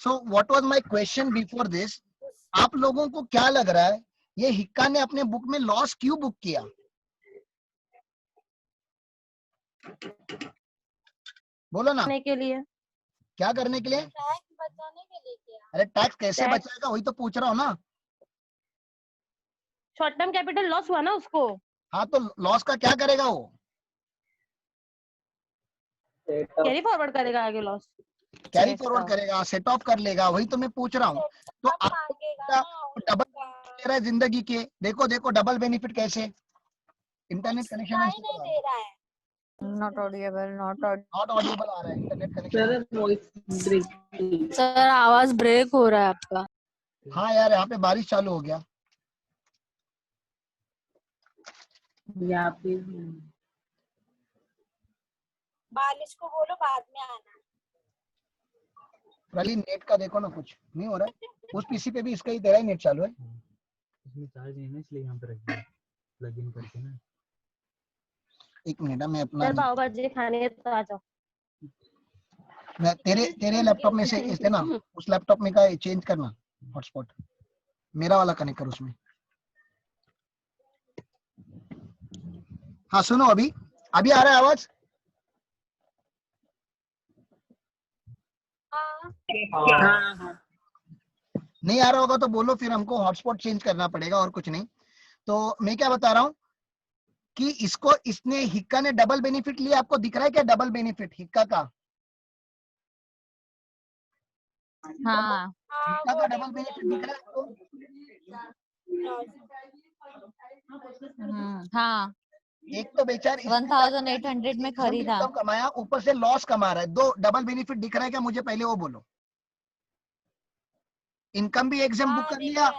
So what was my question before this, आप लोगों को क्या लग रहा है ये हिक्का ने अपने बुक में लॉस क्यों बुक किया? बोलो ना। करने के लिए। क्या करने के लिए? टैक्स बचाने के लिए किया। अरे टैक्स कैसे टैक्स। बचाएगा, वही तो पूछ रहा हूँ ना। शॉर्ट टर्म कैपिटल लॉस हुआ ना उसको। हाँ तो लॉस का क्या करेगा वो? कैरी फॉरवर्ड करेगा आगे लॉस। कैरी फॉरवर्ड करेगा, सेट ऑफ कर लेगा, वही तो मैं पूछ रहा हूँ। तो अब आपको मांगेगा क्या ना डबल उसका। ले रहा है जिंदगी के? देखो देखो डबल बेनिफिट कैसे, इंटरनेट कनेक्शन है ही नहीं दे रहा है। Not audible, not not audible आ रहा है इंटरनेट कनेक्शन। सर आवाज ब्रेक हो रहा है आपका। हाँ यार यहाँ पे बारिश चालू हो गया। बारिश को बोलो बाद में आना। रली नेट का देखो ना, कुछ नहीं हो रहा है। उस पीसी पे भी इसका ही तेरा ही नेट चालू है। इसमें चार्ज नहीं है ना, इसलिए यहाँ पे रख दिया प्लग इन करके ना। एक मिनट मैं अपना, सर पाव भाजी खाने है तो आ जाओ। मैं तेरे लैपटॉप में से इस ना उस लैपटॉप में का चेंज करना हॉटस्पॉट, मेरा वाला कनेक्ट कर उसमें। हाँ सुनो, अभी अभी आ रहा है आवाज? हाँ। नहीं आ रहा होगा तो बोलो, फिर हमको हॉटस्पॉट चेंज करना पड़ेगा और कुछ नहीं। तो मैं क्या बता रहा हूँ कि इसने हिक्का ने डबल बेनिफिट लिया। आपको दिख रहा है क्या डबल बेनिफिट हिक्का का? हाँ हिक्का का डबल बेनिफिट दिख रहा है आपको? हाँ। एक तो बेचार 1800 में खरीदा, इनकम कमाया, ऊपर से लॉस कमा रहा है। दो डबल बेनिफिट दिख रहा है क्या मुझे? पहले वो बोलो। इनकम भी एग्जाम बुक कर लिया।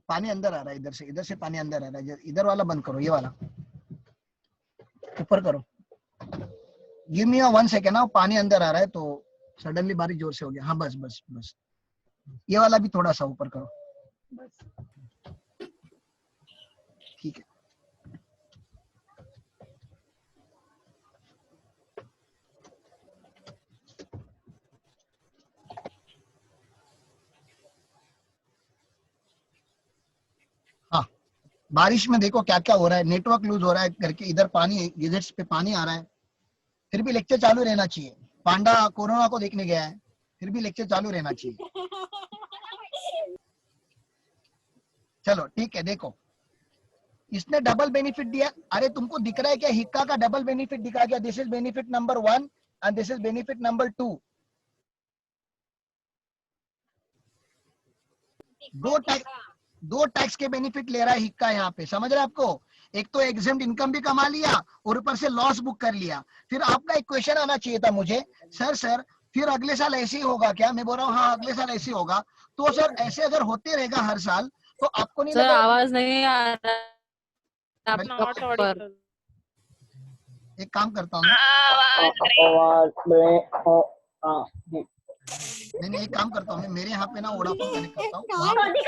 पानी अंदर आ रहा है, इधर से पानी अंदर आ रहा है। इधर वाला बंद करो, ये वाला ऊपर करो। गिव मी 1 सेकेंड ना, पानी अंदर आ रहा है तो सडनली बारिश जोर से हो गया। हाँ बस बस बस, ये वाला भी थोड़ा सा ऊपर करो, ठीक है। हाँ बारिश में देखो क्या क्या हो रहा है, नेटवर्क लूज हो रहा है करके, इधर पानी, इधर पे पानी आ रहा है, फिर भी लेक्चर चालू रहना चाहिए। पांडा कोरोना को देखने गया है, फिर भी लेक्चर चालू रहना चाहिए। चलो ठीक है, देखो इसने डबल बेनिफिट दिया। अरे तुमको दिख रहा है क्या हिक्का का डबल बेनिफिट दिखा गया? This is benefit number 1 and this is benefit number 2। दो टैक्स के बेनिफिट ले रहा है हिक्का यहाँ पे, समझ रहे आपको? एक तो एग्जेम्प्ट इनकम भी कमा लिया और ऊपर से लॉस बुक कर लिया। फिर आपका एक क्वेश्चन आना चाहिए था मुझे, सर फिर अगले साल ऐसे ही होगा क्या? मैं बोल रहा हूँ हाँ अगले साल ऐसे होगा। तो सर ऐसे अगर होते रहेगा हर साल तो आपको नहीं सर लगा? आवाज नहीं आ रहा आपका। एक काम करता हूँ मैं, नहीं एक काम करता हूँ मैं, मेरे यहाँ पे ना वोडाफोन कनेक्ट करता हूँ वहां पे।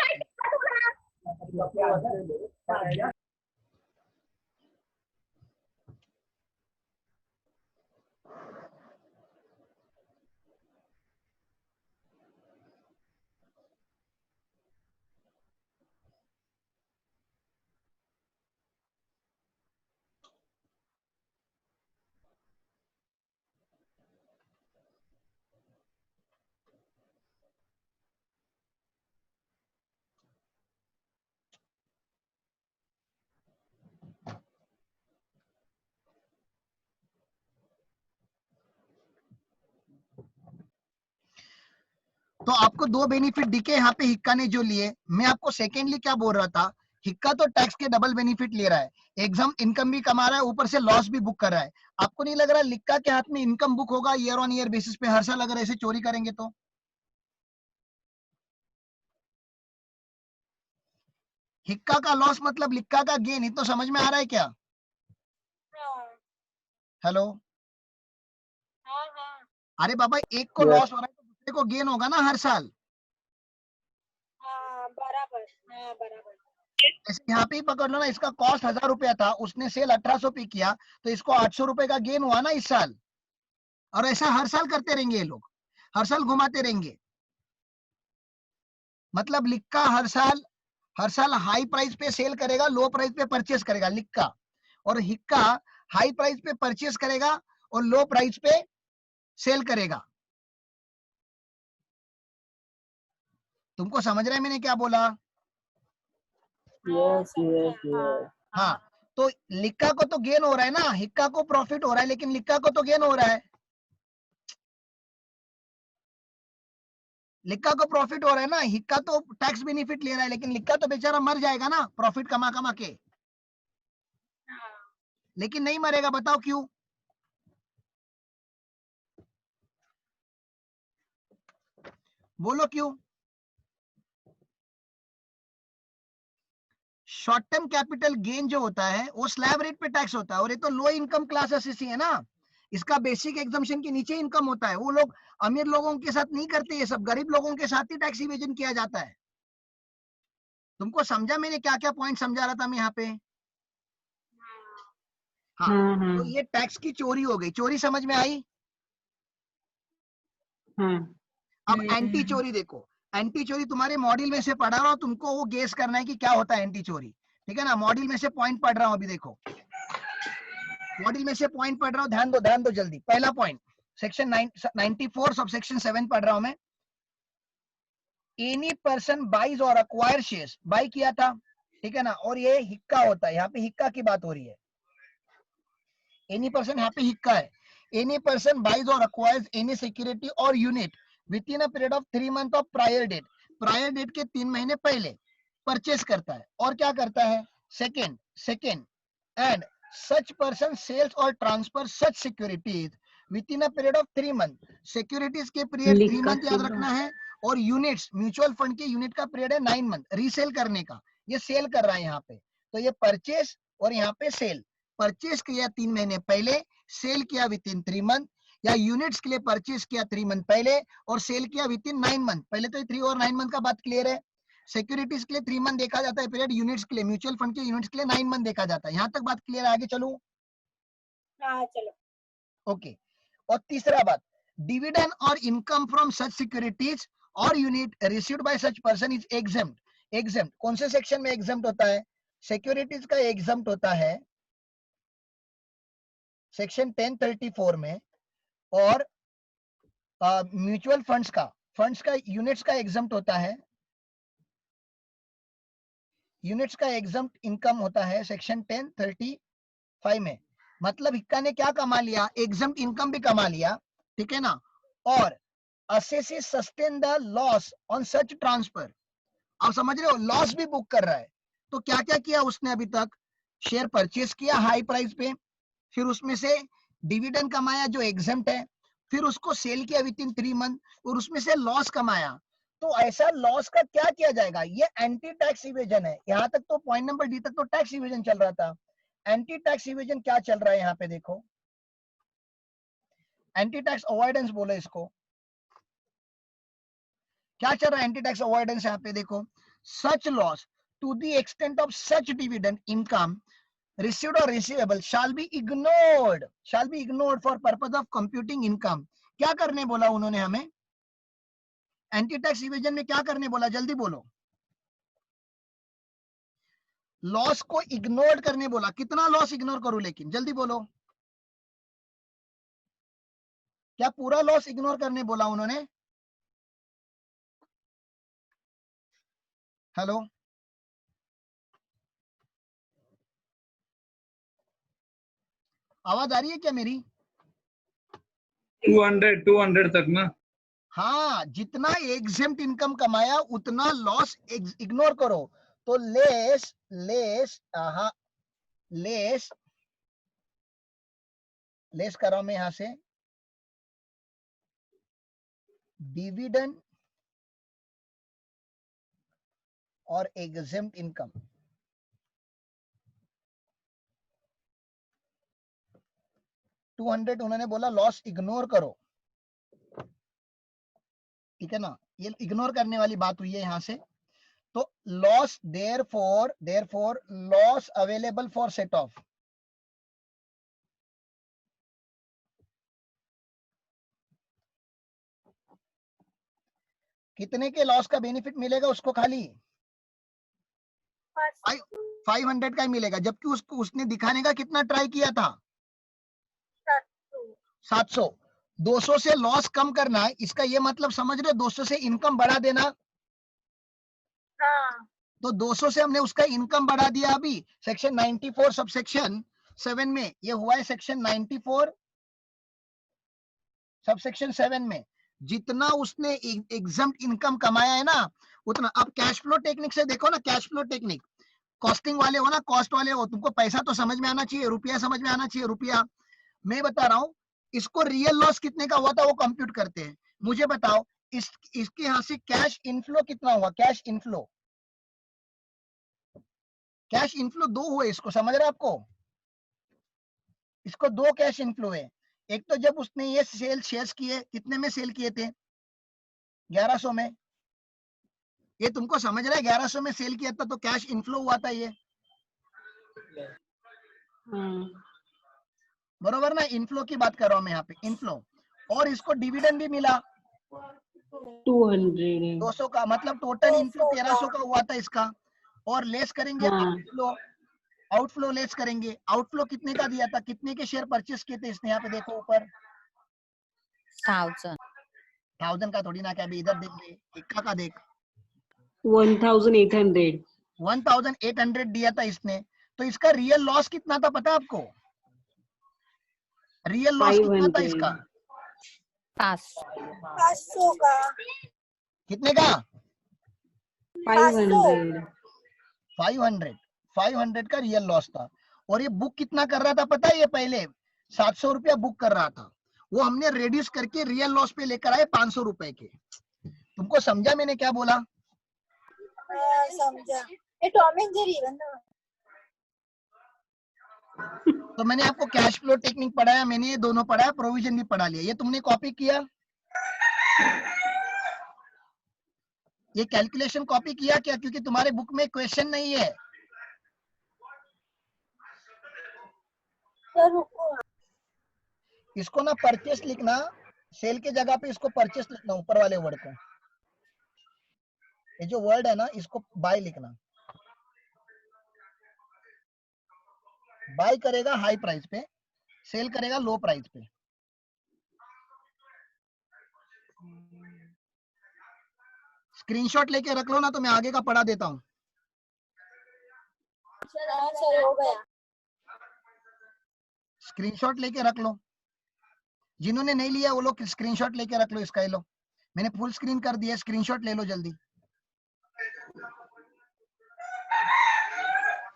तो आपको दो बेनिफिट दिखे यहाँ पे हिक्का ने जो लिए। मैं आपको सेकेंडली क्या बोल रहा था, हिक्का तो टैक्स के डबल बेनिफिट ले रहा है, एग्जाम इनकम भी कमा रहा है, ऊपर से लॉस भी बुक कर रहा है। आपको नहीं लग रहा लिक्का के हाथ में इनकम बुक होगा ईयर ऑन ईयर बेसिस पे हर साल अगर ऐसे चोरी करेंगे तो? हिक्का का लॉस मतलब लिक्का का गेन, तो समझ में आ रहा है क्या? हेलो? अरे बाबा एक को लॉस हो रहा है तो दूसरे को गेन होगा ना हर साल। बराबर। जैसे यहाँ पे ही पकड़ लो ना, इसका कॉस्ट 1000 रुपया था, उसने सेल 1800 पे किया, तो इसको 800 रुपए का गेन हुआ ना इस साल। और ऐसा हर साल करते रहेंगे ये लोग, हर साल घुमाते रहेंगे। मतलब लिक्का हर साल हाई प्राइस पे सेल करेगा, लो प्राइस पे परचेस करेगा लिक्का, और हिक्का हाई प्राइस पे परचेस करेगा और लो प्राइस पे सेल करेगा। तुमको समझ रहा है मैंने क्या बोला? Yes yes yes. हाँ, तो लिक्का को तो गेन हो रहा है ना, हिक्का को प्रॉफिट हो रहा है, लेकिन लिक्का को तो गेन हो रहा है, लिक्का को प्रॉफिट हो रहा है ना, हिक्का तो टैक्स बेनिफिट ले रहा है, लेकिन लिक्का तो बेचारा मर जाएगा ना प्रॉफिट कमा कमा के। लेकिन नहीं मरेगा, बताओ क्यों? बोलो क्यों? शॉर्ट टर्म कैपिटल गेन जो होता है वो स्लैब रेट पे टैक्स होता है, और ये तो लो इनकम क्लास एसएससी है ना, इसका बेसिक एग्जम्पशन के नीचे इनकम होता है। वो लोग अमीर लोगों के साथ नहीं करते, ये सब गरीब लोगों के साथ ही टैक्स इवेजन किया जाता है। तुमको समझा मैंने क्या क्या पॉइंट समझा रहा था मैं यहाँ पे? हाँ, तो ये टैक्स की चोरी हो गई, चोरी समझ में आई? अब एंटी चोरी देखो, एंटी चोरी तुम्हारे मॉड्यूल में से पढ़ा रहा हूं, तुमको वो गेस करना है कि क्या होता है एंटी चोरी, ठीक है ना? मॉड्यूल में से पॉइंट पढ़ रहा हूं अभी, देखो मॉड्यूल में से पॉइंट पढ़ रहा हूं, ध्यान दो जल्दी। पहला पॉइंट सेक्शन 94 सब सेक्शन 7 पढ़ रहा हूं मैं। एनी पर्सन बाइज और अक्वायर शेयर्स, बाई किया था, ठीक है ना, और ये हिक्का होता है, यहाँ पे हिक्का की बात हो रही है। एनी पर्सन यहाँ पे हिक्का है। Any person buys or acquires any security or unit within a period of 3 month of prior date के 3 महीने पहले परचेस करता है, और क्या करता है? Second and such person sells और transfer such securities within a period of 3 month. Securities के पीरियड 3 मंथ याद रखना है, और यूनिट्स म्यूचुअल फंड के यूनिट का पीरियड है 9 मंथ रीसेल करने का। ये सेल कर रहा है यहाँ पे, तो ये परचेस और यहाँ पे सेल। परचेस किया 3 महीने पहले, सेल किया विद इन 3 मंथ, या यूनिट्स के लिए परचेस किया 3 मंथ पहले और सेल किया विद इन 9 मंथ। पहले तो 3 और 9 मंथ का बात क्लियर है। सिक्योरिटीज के लिए 3 मंथ देखा जाता है पीरियड, यूनिट्स के लिए, म्यूचुअल फंड के यूनिट्स के लिए 9 मंथ देखा जाता है। यहाँ तक बात क्लियर है? आगे चलो। हाँ चलो। ओके, और तीसरा बात, डिविडेंड और इनकम फ्रॉम सच सिक्योरिटीज और unit received by such person is exempt. Exempt कौन से सेक्शन में एग्जेम्प्ट होता है? सिक्योरिटीज का एग्जेम्प्ट होता है सेक्शन 1034 में, और म्यूचुअल फंड्स का यूनिट्स का एग्जेम्प्ट होता है, यूनिट्स का एग्जेम्प्ट इनकम होता है सेक्शन 1035 में। मतलब हिक्का ने क्या कमा लिया? एग्जेम्प्ट इनकम भी कमा लिया, ठीक है ना, और assessee sustain the loss on such transfer. आप समझ रहे हो, लॉस भी बुक कर रहा है। तो क्या क्या किया उसने अभी तक? शेयर परचेस किया हाई प्राइस पे, फिर उसमें से डिविडेंड कमाया जो एग्जेम्प्ट है, फिर उसको सेल किया विद इन 3 मंथ, और उसमें से लॉस कमाया। तो ऐसा लॉस का क्या किया जाएगा? ये एंटी टैक्स इवेजन है। यहां तक तो पॉइंट नंबर डी तक तो टैक्स इवेजन चल रहा था। एंटी टैक्स इवेजन क्या चल रहा है यहाँ पे देखो, एंटी टैक्स अवॉइडेंस बोलो इसको। क्या चल रहा है एंटी टैक्स अवॉइडेंस? यहाँ पे देखो, such loss to the extent of such dividend income received or receivable shall be ignored for purpose of computing income। क्या करने बोला उन्होंने हमें? एंटी टैक्स इवेजन में क्या करने बोला? जल्दी बोलो। लॉस को इग्नोर करने बोला। कितना लॉस इग्नोर करूं? लेकिन जल्दी बोलो, क्या पूरा लॉस इग्नोर करने बोला उन्होंने? हेलो, आवाज आ रही है क्या मेरी? 200 तक ना? हाँ, जितना एग्जेम्प्ट इनकम कमाया उतना लॉस इग्नोर करो। तो लेस कर रहा हूं मैं यहां से, डिविडेंड और एग्जेम्प्ट इनकम। उन्होंने बोला लॉस इग्नोर करो, ठीक है ना, ये इग्नोर करने वाली बात हुई है यहां से। तो loss therefore loss available for set of, कितने के लॉस का बेनिफिट मिलेगा उसको? खाली 500 का ही मिलेगा, जबकि उसको उसने दिखाने का कितना ट्राई किया था? 700। 200 से लॉस कम करना है, इसका ये मतलब समझ रहे हो? 200 से इनकम बढ़ा देना। हाँ तो 200 से हमने उसका इनकम बढ़ा दिया। अभी सेक्शन 94 सब सेक्शन 7 में ये हुआ है। सेक्शन 94 सब सेक्शन 7 में जितना उसने एग्जम्प्ट इनकम कमाया है ना, उतना। अब कैश फ्लो टेक्निक से देखो ना, कैश फ्लो टेक्निक, कॉस्टिंग वाले हो ना, कॉस्ट वाले हो, तुमको पैसा तो समझ में आना चाहिए, रुपया समझ में आना चाहिए। रुपया मैं बता रहा हूँ, इसको रियल लॉस कितने का हुआ था वो कंप्यूट करते हैं। मुझे बताओ इसके यहां से कैश इनफ्लो कितना हुआ? कैश इनफ्लो, कैश इनफ्लो 2 हुए, इसको समझ रहे आपको? इसको 2 कैश इनफ्लो है। एक तो जब उसने ये शेयर्स किए, कितने में सेल किए थे? 1100 में। ये तुमको समझ रहा है? 1100 में सेल किया था तो कैश इनफ्लो हुआ था ये, बरोबर ना? इनफ्लो की बात कर रहा हूं मैं यहाँ पे, इनफ्लो। और इसको डिविडेंड भी मिला 200 का, मतलब टोटल इनफ्लो 1300 का हुआ था इसका। और लेस करेंगे आउटफ्लो, आउटफ्लो लेस करेंगे। आउटफ्लो कितने का दिया था? कितने के शेयर परचेस किए थे इसने? यहाँ पे देखो ऊपर 1000 का थोड़ी ना, क्या अभी इधर देख ले, इक्का का देख, 1800 1800 दिया था इसने। तो इसका रियल लॉस कितना था पता है आपको? रियल लॉस कितना था इसका? 500 का, कितने का? 500 500 का रियल लॉस था। और ये बुक कितना कर रहा था पता है? ये पहले 700 रुपया बुक कर रहा था, वो हमने रेड्यूस करके रियल लॉस पे लेकर आए 500 रुपए के। तुमको समझा मैंने क्या बोला? समझा। ये टॉम एंड जेरी बंदा। तो मैंने आपको कैश फ्लो टेक्निक पढ़ाया, मैंने ये दोनों पढ़ाया, प्रोविजन भी पढ़ा लिया। ये तुमने कॉपी किया? ये कैलकुलेशन कॉपी किया क्या? क्योंकि तुम्हारे बुक में क्वेश्चन नहीं है। तो रुको, इसको ना परचेस लिखना, सेल के जगह पे इसको परचेस लिखना, ऊपर वाले वर्ड को। ये जो वर्ड है ना, इसको बाय लिखना। बाय करेगा हाई प्राइस पे, सेल करेगा लो प्राइस पे। स्क्रीनशॉट लेके रख लो ना, तो मैं आगे का पढ़ा देता हूँ। सर हो गया। स्क्रीनशॉट लेके रख लो, जिन्होंने नहीं लिया वो लोग स्क्रीनशॉट लेके रख लो इसका। ये लो, मैंने फुल स्क्रीन कर दिया, स्क्रीनशॉट ले लो जल्दी,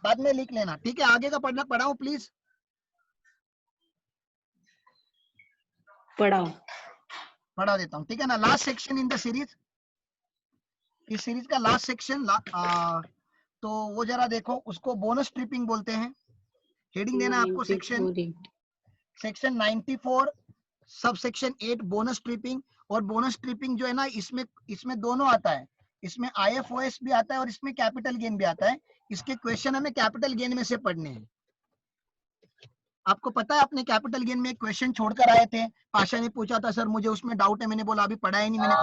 बाद में लिख लेना, ठीक है? आगे का पढ़ना पढ़ाऊं प्लीज? पढ़ाओ। पढ़ा देता हूँ, ठीक है ना? Last section in the series, इस सीरीज का लास्ट सेक्शन तो वो जरा देखो, उसको बोनस ट्रिपिंग बोलते हैं। हेडिंग देना आपको section 94 sub section 8 bonus tripping. और बोनस ट्रिपिंग जो है ना, इसमें दोनों आता है, इसमें IFOS भी आता है और इसमें कैपिटल गेन भी आता है। इसके क्वेश्चन हमें कैपिटल गेन में से पढ़ने हैं। आपको पता है अपने कैपिटल गेन में एक क्वेश्चन छोड़कर आए थे, पाशा ने पूछा था सर मुझे उसमें डाउट है, मैंने बोला अभी पढ़ा ही नहीं मैंने।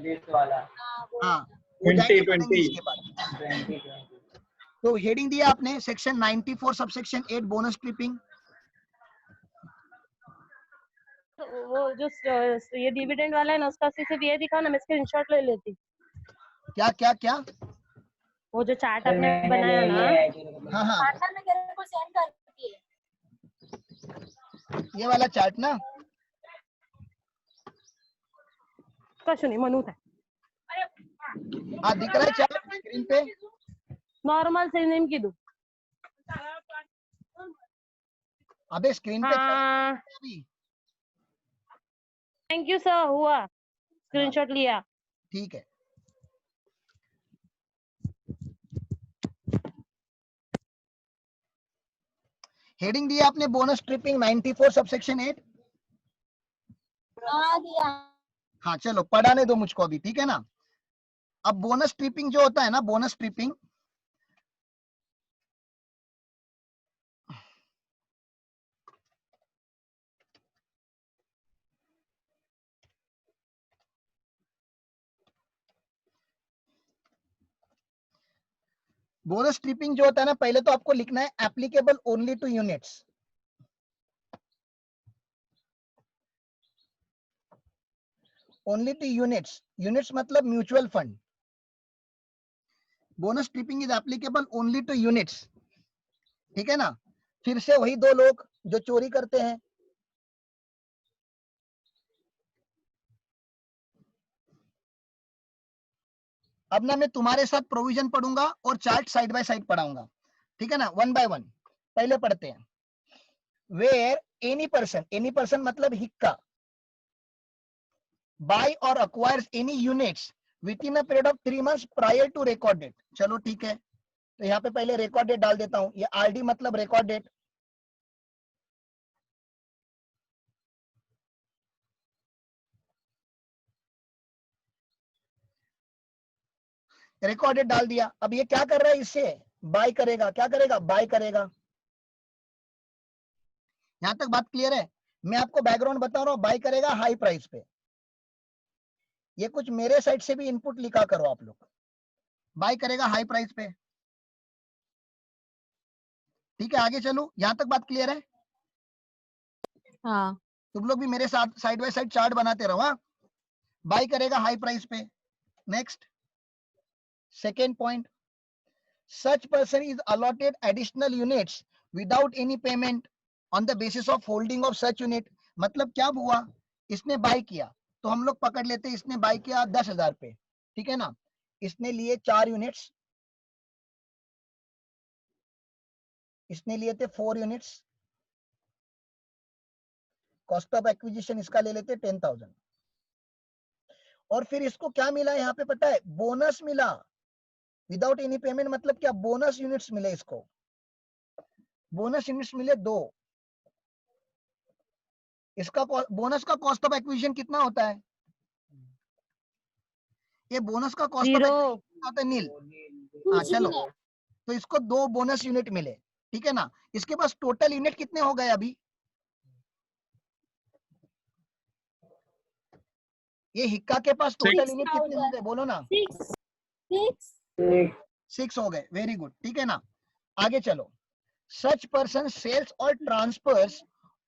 20 हाँ, वो जाएंगे पढ़ेंगे इसके बाद। तो हेडिंग दिया आपने section 94 sub section 8 bonus tripping. वो जो ये डिविडेंड वाला है ना, उसका सिर्फ ये दिखाओ ना, मैं स्क्रीनशॉट ले लेती। क्या क्या क्या? वो जो चार्ट आपने बनाया ना, हाँ हाँ, पाशा में तेरे को सेंड कर दिए। ये वाला चार्ट ना, कशु नहीं मनु था, हाँ दिख रहा है चार्ट स्क्रीन पे? नॉर्मल से नेम की दो। अबे स्क्रीन पे हाँ, अभी, थैंक यू सर, हुआ स्क्रीनशॉट लिया। ठीक है। हेडिंग दिया आपने बोनस ट्रिपिंग 94 सब सेक्शन 8। हाँ दिया। हाँ चलो पढ़ाने दो मुझको अभी, ठीक है ना? अब बोनस ट्रिपिंग जो होता है ना, बोनस ट्रिपिंग, बोनस ट्रिपिंग जो होता है ना, पहले तो आपको लिखना है applicable only to units. Only to units, units मतलब mutual fund. Bonus stripping is applicable only to units, ठीक है ना। फिर से वही दो लोग जो चोरी करते हैं, अब ना मैं तुम्हारे साथ प्रोविजन पढ़ूंगा और चार्ट साइड बाय साइड पढ़ाऊंगा, ठीक है ना, वन बाय वन। पहले पढ़ते हैं। वेयर एनी पर्सन मतलब हिक्का buy or acquires any units within a period of 3 months prior to record date। चलो ठीक है, तो यहाँ पे पहले रिकॉर्ड डेट डाल देता हूं। ये आरडी मतलब रिकॉर्ड डेट। रिकॉर्ड डेट डाल दिया। अब ये क्या कर रहा है, इससे बाय करेगा। क्या करेगा, बाय करेगा। यहां तक बात क्लियर है। मैं आपको बैकग्राउंड बता रहा हूं, बाय करेगा हाई प्राइस पे। ये कुछ मेरे साइड से भी इनपुट लिखा करो आप लोग। बाय करेगा हाई प्राइस पे, ठीक है। आगे चलो, यहां तक बात क्लियर है। हाँ। तुम लोग भी मेरे साथ साइड बाय साइड चार्ट बनाते रहो। हाँ, बाय करेगा हाई प्राइस पे। Next, second point, such person is allotted additional units without any payment on the basis of holding of such unit। मतलब क्या हुआ, इसने बाय किया, तो हम लोग पकड़ लेते हैं इसने बाय किया 10,000 पे, ठीक है ना। इसने लिए 4 यूनिट्स, इसने लिए थे 4 यूनिट्स। कॉस्ट ऑफ एक्विजिशन इसका ले लेते 10,000। और फिर इसको क्या मिला यहाँ पे पता है, बोनस मिला। विदाउट एनी पेमेंट मतलब क्या, बोनस यूनिट्स मिले इसको। बोनस यूनिट्स मिले 2। इसका बोनस का कॉस्ट ऑफ एक्विजिशन कितना होता है, ये बोनस का कॉस्ट ऑफ एक्विजिशन होता है नील। हाँ चलो, तो इसको 2 बोनस यूनिट मिले, ठीक है ना। इसके पास टोटल यूनिट कितने हो गए अभी, ये हिक्का के पास टोटल यूनिट कितने हो गए, बोलो ना। 6 हो गए, वेरी गुड, ठीक है ना। आगे चलो, सच पर्सन सेल्स और ट्रांसफर्स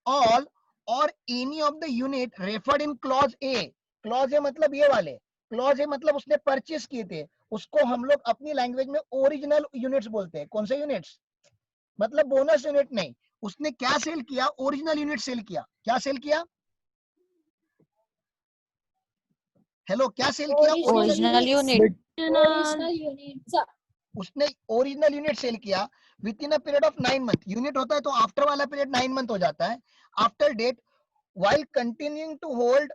ऑल और any of the unit referred in clause A. Clause A मतलब ये वाले, क्लॉज ए मतलब उसने परचेस किए थे, उसको हम लोग अपनी लैंग्वेज में ओरिजिनल यूनिट्स बोलते हैं। कौन से यूनिट्स, मतलब बोनस यूनिट नहीं। उसने क्या सेल किया, ओरिजिनल यूनिट सेल किया। क्या सेल किया, हेलो, क्या सेल किया, ओरिजिनल यूनिट। उसने ओरिजिनल यूनिट सेल किया with in a period of 9 month. Unit होता है तो आफ्टर वाला पीरियड 9 मंथ हो जाता है। After date while continuing to hold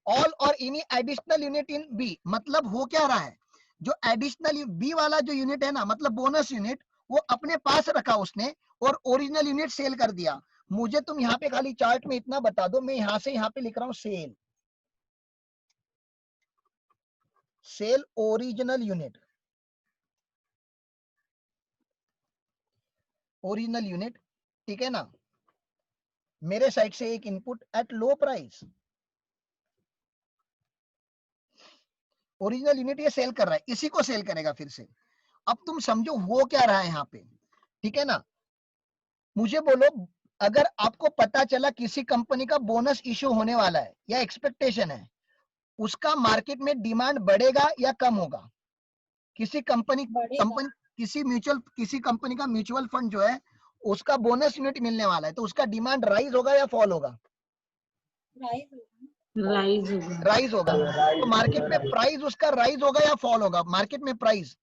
all or any additional unit in B। मतलब हो क्या रहा है, जो एडिशनल बी वाला जो यूनिट है ना, मतलब बोनस यूनिट, वो अपने पास रखा उसने और ओरिजिनल यूनिट सेल कर दिया। मुझे तुम यहाँ पे खाली चार्ट में इतना बता दो, मैं यहाँ से यहाँ पे लिख रहा हूँ sell, sell original unit, original unit, ठीक है ना। मेरे साइड से एक input at low price, original unit ये सेल कर रहा है, इसी को सेल करेगा फिर से। अब तुम समझो हो क्या रहा है यहाँ पे, ठीक है ना। मुझे बोलो, अगर आपको पता चला किसी कंपनी का बोनस इश्यू होने वाला है या एक्सपेक्टेशन है, उसका मार्केट में डिमांड बढ़ेगा या कम होगा। किसी कंपनी किसी कंपनी का म्यूचुअल फंड जो है, उसका बोनस यूनिट मिलने वाला है, तो उसका डिमांड राइज होगा या फॉल होगा, राइज होगा। तो मार्केट में प्राइस उसका राइज होगा या फॉल होगा, मार्केट में प्राइस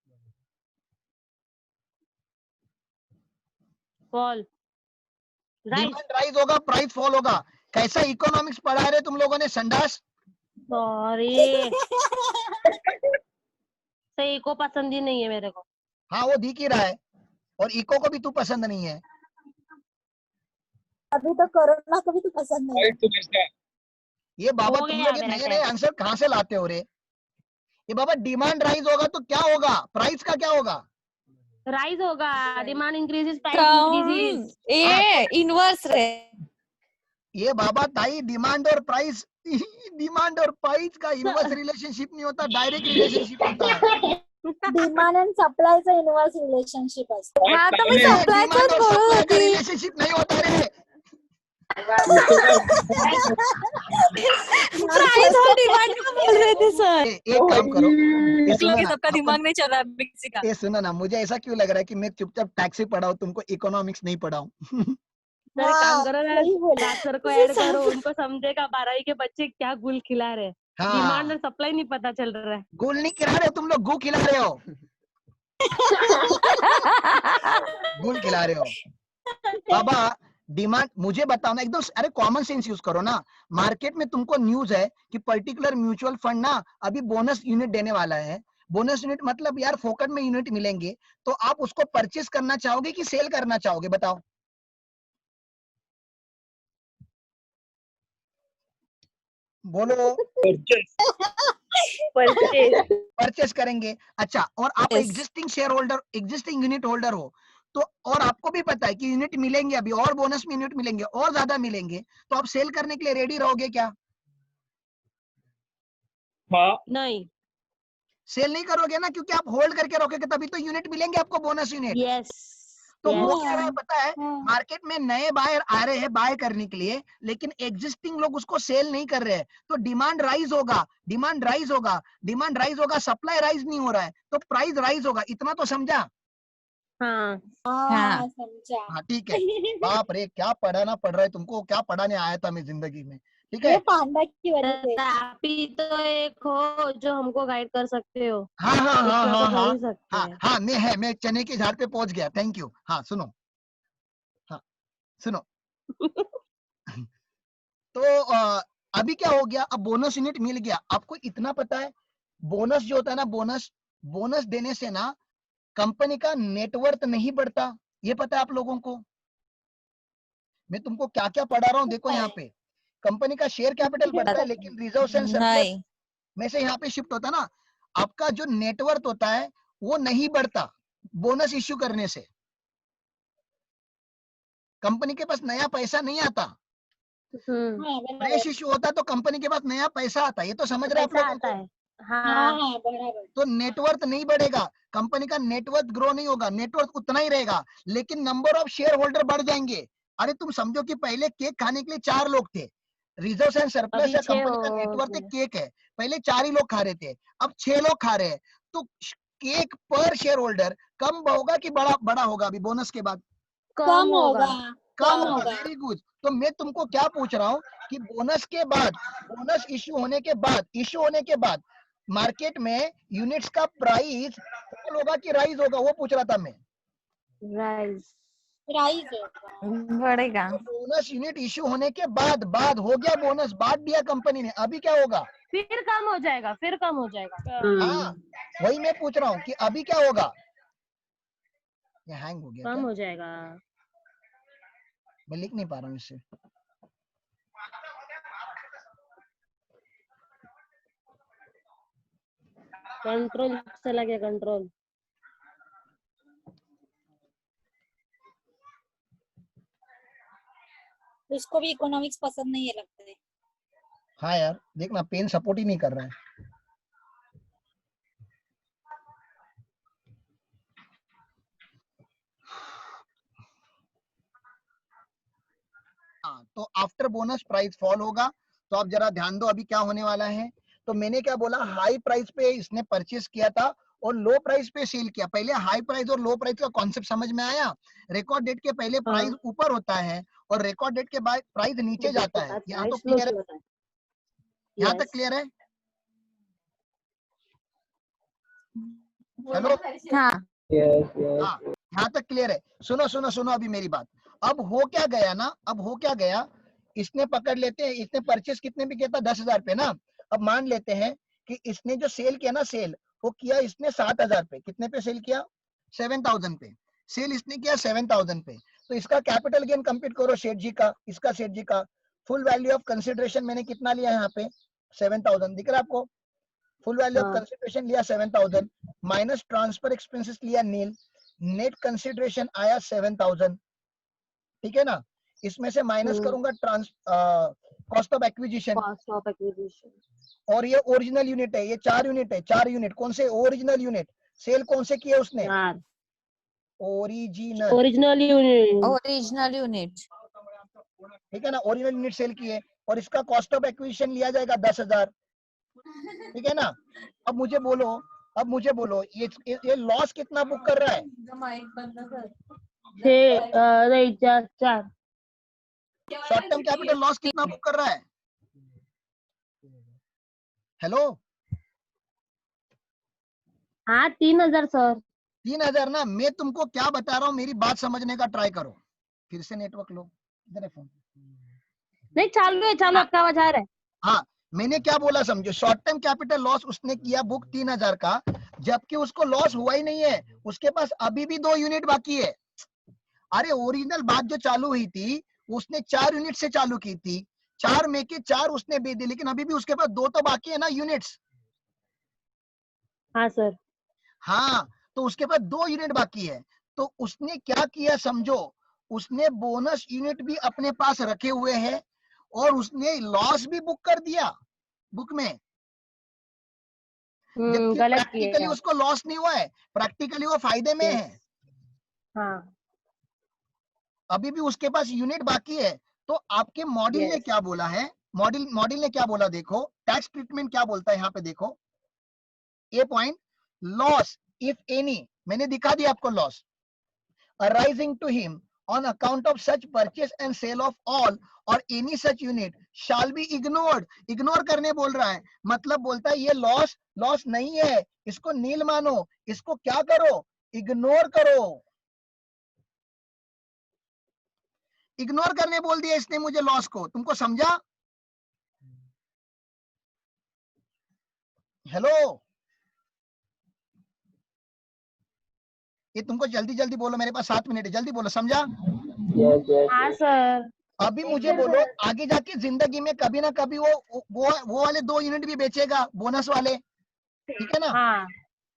फॉल, डिमांड राइज होगा, प्राइस फॉल होगा। कैसा इकोनॉमिक्स पढ़ा रहे तुम लोगों ने, संडास। सॉरी, सही को पसंद ही नहीं है मेरे को। हाँ वो दिख ही रहा है, और इको को भी तू पसंद नहीं है। अभी तो कोरोना को भी तो पसंद नहीं है। ये बाबा हो तुम गया लोग ये मेरा नए नए आंसर कहाँ से लाते हो रे। ये बाबा डिमांड राइज होगा तो क्या होगा, प्राइस का क्या होगा? राइज होगा, डिमांड इंक्रीजेस, प्राइस इंक्रीजेस। ये इनवर्स है। ये बाबा ताई डिमांड और प्राइस डिमांड और प्राइस का इनवर्स रिलेशनशिप नहीं होता, डायरेक्ट रिलेशनशिप होता है। डिमांड अँड सप्लायचा इनवर्स रिलेशनशिप असतं. हाँ तो मैं ये सप्लायच डिमांड और बोलत सप्लाई का होती. रिलेशनशिप नहीं होता रे। प्राइस और डिमांड का बोल रहे थे सर. एक काम करो, ये सुनो ना, सबका दिमाग नहीं चल रहा किसी का. ये सुनो ना, मुझे ऐसा क्यों लग रहा है कि मैं चुपचाप टैक्स ही पढ़ाऊं, तुमको इकोनॉमिक्स नहीं पढ़ाऊं। सर एक काम करो ना, सही बोला. राज सर को ऐड करो, उनको समझेगा 12वीं के बच्चे क्या गुल खिला रहे हैं। डिमांड हाँ, और सप्लाई नहीं पता चल रहा है। गुल नहीं खिला रहे हो तुम लोग, गू खिला रहे हो, गुल खिला रहे हो बाबा। डिमांड मुझे बताओ ना एकदम, अरे कॉमन सेंस यूज करो ना। मार्केट में तुमको न्यूज है कि पर्टिकुलर म्यूचुअल फंड ना अभी बोनस यूनिट देने वाला है। बोनस यूनिट मतलब यार फोकट में यूनिट मिलेंगे, तो आप उसको परचेस करना चाहोगे कि सेल करना चाहोगे, बताओ। बोलो। परचेस करेंगे। अच्छा, और आप Yes. Existing share holder, existing unit holder हो, तो और आपको भी पता है कि यूनिट मिलेंगे अभी, और बोनस में यूनिट मिलेंगे और ज्यादा मिलेंगे, तो आप सेल करने के लिए रेडी रहोगे क्या? नहीं। सेल नहीं करोगे ना, क्योंकि आप होल्ड करके रखोगे, तभी तो यूनिट मिलेंगे आपको, बोनस यूनिट। यस। तो हो Yes. क्या रहा है पता है, हाँ. मार्केट में नए बायर आ रहे हैं बाय करने के लिए, लेकिन एग्जिस्टिंग लोग उसको सेल नहीं कर रहे हैं, तो डिमांड राइज होगा, डिमांड राइज होगा, डिमांड राइज होगा, सप्लाई राइज नहीं हो रहा है, तो प्राइस राइज होगा। इतना तो समझा? हाँ। हाँ, समझा. हाँ ठीक है। बाप रे, क्या पढ़ाना पड़ रहा है तुमको, क्या पढ़ाने आया था मैं जिंदगी में। ठीक ये है, पांडा की वजह से. सर, आप ही तो एक हो जो हमको गाइड कर सकते हो, हाँ हाँ हाँ इतना हाँ तो कर हाँ ही सकते हाँ हैं। हाँ, मैं चने के झाड़ पे पहुंच गया, थैंक यू। हाँ सुनो, हाँ सुनो। तो अभी क्या हो गया, अब बोनस यूनिट मिल गया आपको। इतना पता है, बोनस जो होता है ना, बोनस, बोनस देने से ना कंपनी का नेटवर्थ नहीं बढ़ता, ये पता है आप लोगों को? मैं तुमको क्या क्या पढ़ा रहा हूँ, देखो यहाँ पे। कंपनी का शेयर कैपिटल बढ़ता है, लेकिन रिजर्व एंड सरप्लस नहीं. में से यहाँ पे शिफ्ट होता ना, आपका जो नेटवर्थ होता है वो नहीं बढ़ता बोनस इश्यू करने से। कंपनी के पास नया पैसा नहीं आता, हाँ, बराबर. फ्रेश इश्यू होता है तो कंपनी के पास नया पैसा आता है, ये तो समझ रहे हैं आप पैसा लोगों आता को? है। हाँ। हाँ, बराबर. तो नेटवर्थ नहीं बढ़ेगा, कंपनी का नेटवर्थ ग्रो नहीं होगा, नेटवर्थ उतना ही रहेगा, लेकिन नंबर ऑफ शेयर होल्डर बढ़ जाएंगे। अरे तुम समझो कि पहले केक खाने के लिए 4 लोग थे, रिजर्व एंड सरप्लस अभी या 6 कंपनी का हो नेटवर्थ एक गए। केक है, पहले 4 ही लोग खा रहे थे, अब 6 लोग खा रहे हैं, तो केक पर शेयर होल्डर कम होगा कि बड़ा बड़ा होगा अभी बोनस के बाद? कम होगा. कम कम होगा। होगा. Very good. तो मैं तुमको क्या पूछ रहा हूँ कि बोनस के बाद, बोनस इश्यू होने के बाद, इश्यू होने के बाद मार्केट में यूनिट्स का प्राइस फॉल होगा कि राइज होगा, वो पूछ रहा था मैं। राइज। प्राइस होगा. बढ़ेगा. तो बोनस यूनिट इश्यू होने के बाद, बाद हो गया बोनस, बांट दिया कंपनी ने, अभी क्या होगा? फिर कम हो जाएगा, फिर कम हो जाएगा। हाँ, वही मैं पूछ रहा हूँ कि अभी क्या होगा। ये हैंग हो गया कम क्या? हो जाएगा। मैं लिख नहीं पा रहा हूँ इससे। कंट्रोल चला गया, कंट्रोल। उसको भी इकोनॉमिक्स पसंद नहीं है लगता है. हाँ यार, देखना पेन सपोर्ट ही नहीं कर रहा है। तो आफ्टर बोनस प्राइस फॉल होगा, तो आप जरा ध्यान दो अभी क्या होने वाला है। तो मैंने क्या बोला, हाई प्राइस पे इसने परचेस किया था और लो प्राइस पे सेल किया। पहले हाई प्राइस और लो प्राइस का कॉन्सेप्ट समझ में आया? रिकॉर्ड डेट के पहले प्राइस हाँ। ऊपर होता है और रिकॉर्ड डेट के बाद प्राइस नीचे जाता है। यहाँ तो स्लो क्लियर है? होता है। यहाँ तक क्लियर है? हेलो, हाँ. हाँ यहाँ तक क्लियर है? सुनो सुनो सुनो अभी मेरी बात। अब हो क्या गया ना, अब हो क्या गया, इसने पकड़ लेते हैं, इसने परचेस कितने पे किया था? 10,000 पे ना। अब मान लेते हैं कि इसने जो सेल किया ना, सेल वो किया इसने 7,000 पे। कितने पे सेल किया? 7,000 पे सेल इसने किया, 7,000 पे। तो इसका कैपिटल गेन कंप्यूट करो सेठ जी का, इसका सेठ जी का। फुल वैल्यू ऑफ कंसिडरेशन मैंने कितना लिया यहाँ पे? 7,000 दिख रहा है आपको? फुल वैल्यू ऑफ हाँ। कंसिडरेशन लिया 7000 माइनस ट्रांसफर एक्सपेंसेस लिया नील, नेट कंसिडरेशन आया 7000, ठीक है ना। इसमें से माइनस करूंगा cost of acquisition, cost of acquisition, और ये ओरिजिनल यूनिट है, ये 4 यूनिट है, 4 यूनिट कौन से ओरिजिनल यूनिट, सेल कौन से किए उसने, यार original, original unit, original unit. ठीक है ना, ओरिजिनल यूनिट सेल किए, और इसका कॉस्ट ऑफ एक्विजिशन लिया जाएगा 10,000, ठीक है ना। अब मुझे बोलो ये लॉस कितना बुक कर रहा है, 4। शॉर्ट टर्म कैपिटल लॉस कितना बुक कर रहा है, हेलो, हाँ 3000 सर। 3000 ना। मैं तुमको क्या बता रहा हूँ, मेरी बात समझने का ट्राई करो। फिर से नेटवर्क लो, इधर है फोन। नहीं चालू है, चालू, आपका आवाज आ रहा है। हाँ, मैंने क्या बोला समझो, शॉर्ट टर्म कैपिटल लॉस उसने किया बुक 3000 का, जबकि उसको लॉस हुआ ही नहीं है, उसके पास अभी भी 2 यूनिट बाकी है। अरे ओरिजिनल बात जो चालू हुई थी उसने 4 यूनिट से चालू की थी, 4 में के 4 उसने बेच दी, लेकिन अभी भी उसके पास 2 तो बाकी है ना यूनिट्स। हाँ सर। हाँ, तो उसके पास 2 यूनिट बाकी है। तो उसने क्या किया समझो, उसने बोनस यूनिट भी अपने पास रखे हुए हैं, और उसने लॉस भी बुक कर दिया बुक में, जबकि गलत किए प्रैक्टिकली आप। उसको लॉस नहीं हुआ है, प्रैक्टिकली वो फायदे में है, हाँ अभी भी उसके पास यूनिट बाकी है। तो आपके मॉडल ने यस। क्या बोला है, मॉडल ने क्या बोला, देखो टैक्स ट्रीटमेंट क्या बोलता है यहाँ पे, देखो A point, loss if any, मैंने दिखा दिया आपको loss, arising to him on account of such purchase and sale of all और any such unit shall be ignored, ignore करने बोल रहा है, मतलब बोलता है ये लॉस नहीं है, इसको नील मानो, इसको क्या करो, इग्नोर करो, इग्नोर करने बोल दिया इसने मुझे लॉस को, तुमको समझा, हेलो, ये तुमको जल्दी जल्दी बोलो, मेरे पास 7 मिनट है, जल्दी बोलो, समझा। हाँ सर। अभी मुझे बोलो, आगे जाके जिंदगी में कभी ना कभी वो वाले 2 यूनिट भी बेचेगा, बोनस वाले, ठीक है ना। हाँ।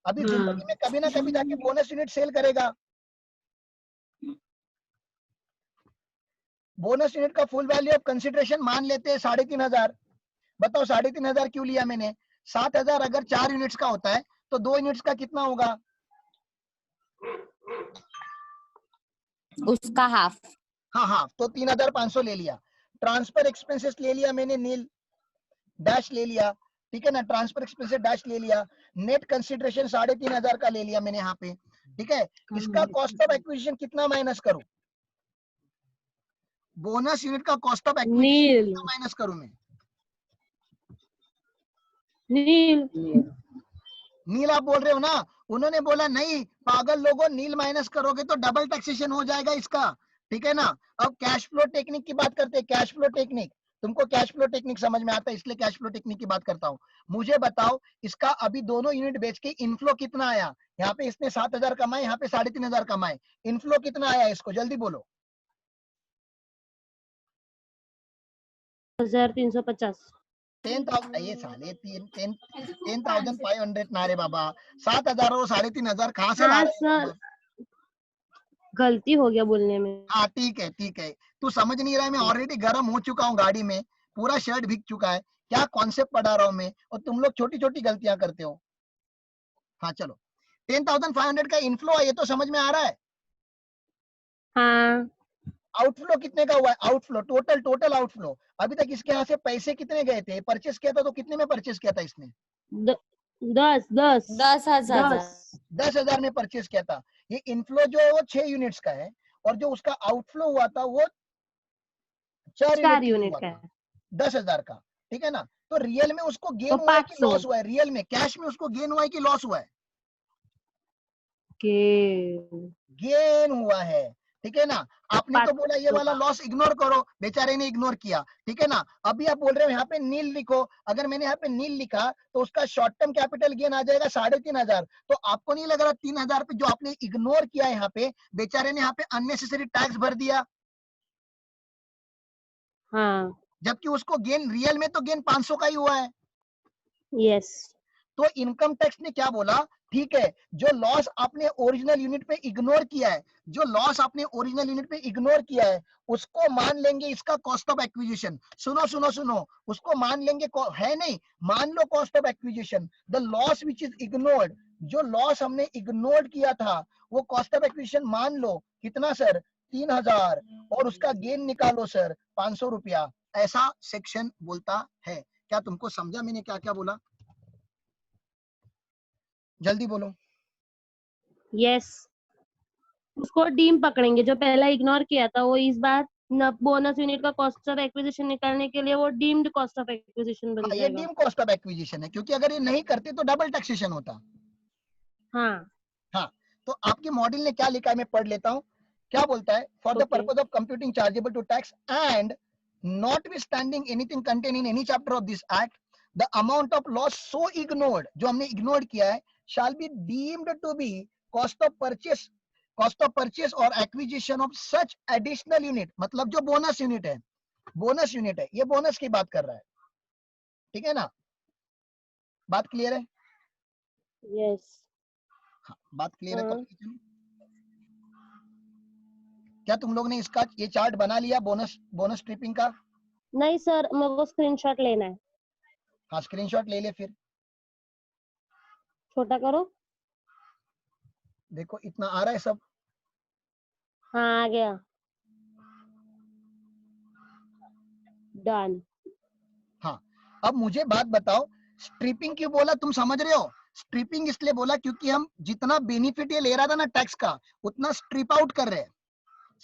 अभी जिंदगी में कभी ना कभी जाके बोनस यूनिट सेल करेगा, बोनस यूनिट का फुल वैल्यू ऑफ कंसिडरेशन मान लेते हैं 3500, बताओ 3500 क्यों लिया मैंने, 7000 अगर 4 यूनिट्स का होता है तो 2 यूनिट्स का कितना होगा, उसका हाफ। हाँ, तो 3500 ले लिया, ट्रांसफर एक्सपेंसेस ले लिया मैंने नील, डैश ले लिया, ठीक है ना, ट्रांसफर एक्सपेंसेस डैश ले लिया, नेट कंसिडरेशन 3500 का ले लिया मैंने यहाँ पे, ठीक है। इसका कॉस्ट ऑफ एक्विजिशन कितना माइनस करूं, बोनस यूनिट का कॉस्ट ऑफ एक्विजिशन कितना माइनस करूं मैं, नील आप बोल रहे हो ना, उन्होंने बोला नहीं पागल लोगों, नील माइनस करोगे तो डबल टैक्सेशन हो जाएगा इसका, ठीक है ना। अब कैश फ्लो टेक्निक की बात करते हैं, कैश फ्लो टेक्निक, तुमको कैश फ्लो टेक्निक समझ में आता है इसलिए कैश फ्लो टेक्निक की बात करता हूँ। मुझे बताओ इसका अभी दोनों यूनिट बेच के इनफ्लो कितना आया, यहाँ पे इसने 7000 कमाए, यहाँ पे 3500 कमाए, इनफ्लो कितना आया इसको जल्दी बोलो, 1350। 10,000, ये साले 10,500 ना रे बाबा, 7000 और 3500 कहाँ से ला हाँ रहे हैं सर, नंबर? गलती हो गया बोलने में। हाँ ठीक है, तू समझ नहीं रहा है, मैं ऑलरेडी गर्म हो चुका हूँ गाड़ी में, पूरा शर्ट भीग चुका है, क्या कॉन्सेप्ट पढ़ा रहा हूँ मैं, और तुम लोग छोटी छोटी गलतियां करते हो। हाँ चलो, 10,500 का इनफ्लो है, ये तो समझ में आ रहा है। हाँ आउटफ्लो कितने का हुआ है, आउटफ्लो टोटल आउटफ्लो, अभी तक इसके यहाँ से पैसे कितने गए थे, परचेस किया था तो कितने में परचेस किया था इसने, 10 10,000 में परचेस किया था। ये इनफ्लो जो है वो 6 यूनिट्स का है, और जो उसका आउटफ्लो हुआ था वो 4 4 यूनिट यूनिट हुआ का था, है, 10,000 का, ठीक है ना। तो रियल में उसको तो गेन हुआ है कि 500 लॉस हुआ है, रियल में कैश में उसको गेन हुआ है कि लॉस हुआ है, के गेन हुआ है, ठीक है ना। आपने तो बोला ये 500 वाला का। लॉस इग्नोर करो, बेचारे ने इग्नोर किया, ठीक है ना। अभी आप बोल रहे हो यहाँ पे नील लिखो, अगर मैंने यहाँ पे नील लिखा तो उसका शॉर्ट टर्म कैपिटल गेन आ जाएगा 3500, तो आपको नहीं लग रहा 3000 पे जो आपने इग्नोर किया यहाँ पे, बेचारे ने यहाँ पे अननेसेसरी टैक्स भर दिया, हाँ जबकि उसको गेन रियल में तो गेन 500 का ही हुआ है। यस। तो इनकम टैक्स ने क्या बोला, ठीक है, जो लॉस आपने ओरिजिनल यूनिट पे इग्नोर किया है, जो लॉस आपने ओरिजिनल यूनिट पे इग्नोर किया है, उसको मान लेंगे इसका कॉस्ट ऑफ एक्विजिशन। सुनो सुनो सुनो, उसको मान लेंगे, है नहीं, मान low cost of acquisition, the loss which is ignored, जो लॉस हमने इग्नोर किया था वो कॉस्ट ऑफ एक्विजिशन मान लो, कितना सर, 3000, और उसका गेन निकालो सर 500 रुपया, ऐसा सेक्शन बोलता है। क्या तुमको समझा मैंने क्या क्या बोला? जल्दी बोलो। यस, उसको डीम पकड़ेंगे, जो पहला इग्नोर किया था वो इस बार बोनस यूनिट का कॉस्ट ऑफ एक्विजिशन निकालने के लिए वो डीम्ड कॉस्ट ऑफ एक्विजिशन बन हाँ, ये जाएगा। डीम कॉस्ट ऑफ एक्विजिशन है, क्योंकि अगर ये नहीं करते तो डबल टैक्सेशन होता। हाँ हाँ, तो आपके मॉडल ने क्या लिखा है मैं पढ़ लेता हूँ। क्या बोलता है, for the Okay. Purpose of computing chargeable to tax and notwithstanding anything contain in any chapter of this act, the amount of loss so ignored, जो हमने इग्नोर किया है, shall be deemed to be cost of purchase और acquisition of such additional unit, मतलब जो bonus unit है, bonus unit है, ये बोनस की बात कर रहा है, ठीक है ना, बात क्लियर है? यस। हाँ, बात क्लियर है। हाँ। तो क्या तुम लोग ने इसका ये चार्ट बना लिया बोनस ट्रिपिंग का? नहीं सर, मेरे को स्क्रीनशॉट लेना है। हाँ, स्क्रीनशॉट ले ले, फिर छोटा करो। देखो इतना आ रहा है सब। हाँ, आ गया। डन। हाँ, अब मुझे बात बताओ, स्ट्रिपिंग क्यों बोला, तुम समझ रहे हो? स्ट्रिपिंग इसलिए बोला क्योंकि हम जितना बेनिफिट ये ले रहा था ना टैक्स का, उतना स्ट्रिप आउट कर रहे हैं,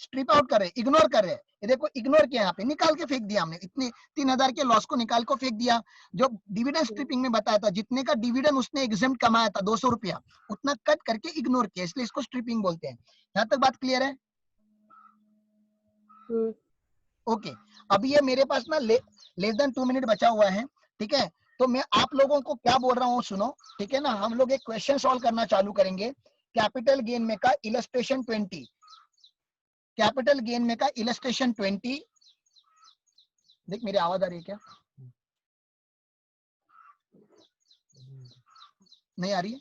स्ट्रिप आउट कर रहे हैं, इग्नोर कर रहे हैं। ये देखो इग्नोर किया, यहाँ पे निकाल के फेंक दिया हमने, इतने 3000 के लॉस को निकाल को फेंक दिया। जो डिविडेंड स्ट्रिपिंग में बताया था, जितने का डिविडेंड उसने एग्जेम्प्ट कमाया था 200 रुपया, उतना कट करके इग्नोर किया, इसलिए इसको स्ट्रिपिंग बोलते हैं। यहाँ तक बात क्लियर है? ओके, अभी ये मेरे पास ना लेस देन 2 मिनट बचा हुआ है, ठीक है, तो मैं आप लोगों को क्या बोल रहा हूँ सुनो, ठीक है ना, हम लोग एक क्वेश्चन सॉल्व करना चालू करेंगे, कैपिटल गेन में का इलस्ट्रेशन 20, कैपिटल गेन में का इलस्ट्रेशन 20। देख मेरी आवाज आ रही है क्या? नहीं आ रही है?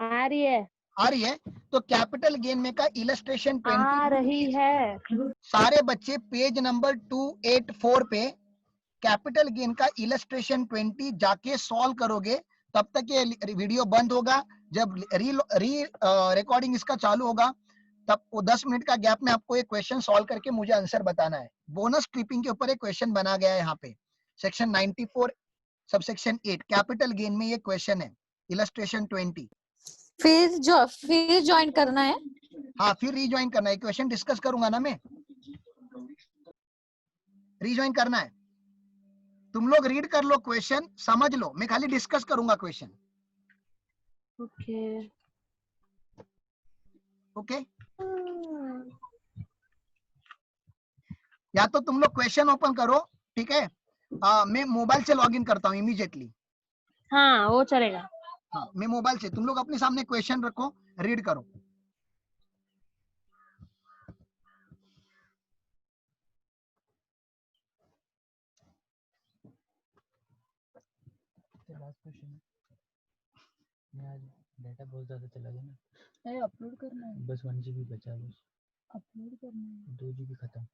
आ रही है। आ रही है। तो कैपिटल गेन में का इलस्ट्रेशन 20 आ रही है। सारे बच्चे पेज नंबर 284 पे कैपिटल गेन का इलस्ट्रेशन 20 जाके सॉल्व करोगे, तब तक ये वीडियो बंद होगा। जब रिकॉर्डिंग इसका चालू होगा तब वो 10 मिनट का गैप में आपको एक क्वेश्चन सॉल्व करके मुझे आंसर बताना है। बोनस ट्रिपिंग के ऊपर एक क्वेश्चन बना गया है यहाँ पे, सेक्शन 94 सबसेक्शन 8 कैपिटल गेन में ये क्वेश्चन है, इलस्ट्रेशन 20। फिर ज्वाइन करना है। हाँ, फिर रीज्वाइन करना है, क्वेश्चन डिस्कस करूंगा ना मैं, रीज्वाइन करना है। तुम लोग रीड कर लो, क्वेश्चन समझ लो, मैं खाली डिस्कस करूंगा क्वेश्चन। ओके। ओके, या तो तुम लोग क्वेश्चन ओपन करो, ठीक है, मैं मोबाइल से लॉगिन करता हूँ इमीडिएटली। हाँ, वो चलेगा। हाँ, मैं मोबाइल से, तुम लोग अपने सामने क्वेश्चन रखो, रीड करो। लास्ट क्वेश्चन है। आज डाटा बहुत ज्यादा चला गया ना, अरे अपलोड करना है, बस 1 GB बचा, बस अपलोड करना है, 2 GB खत्म।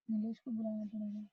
नीलेश को बुलाना पड़ेगा।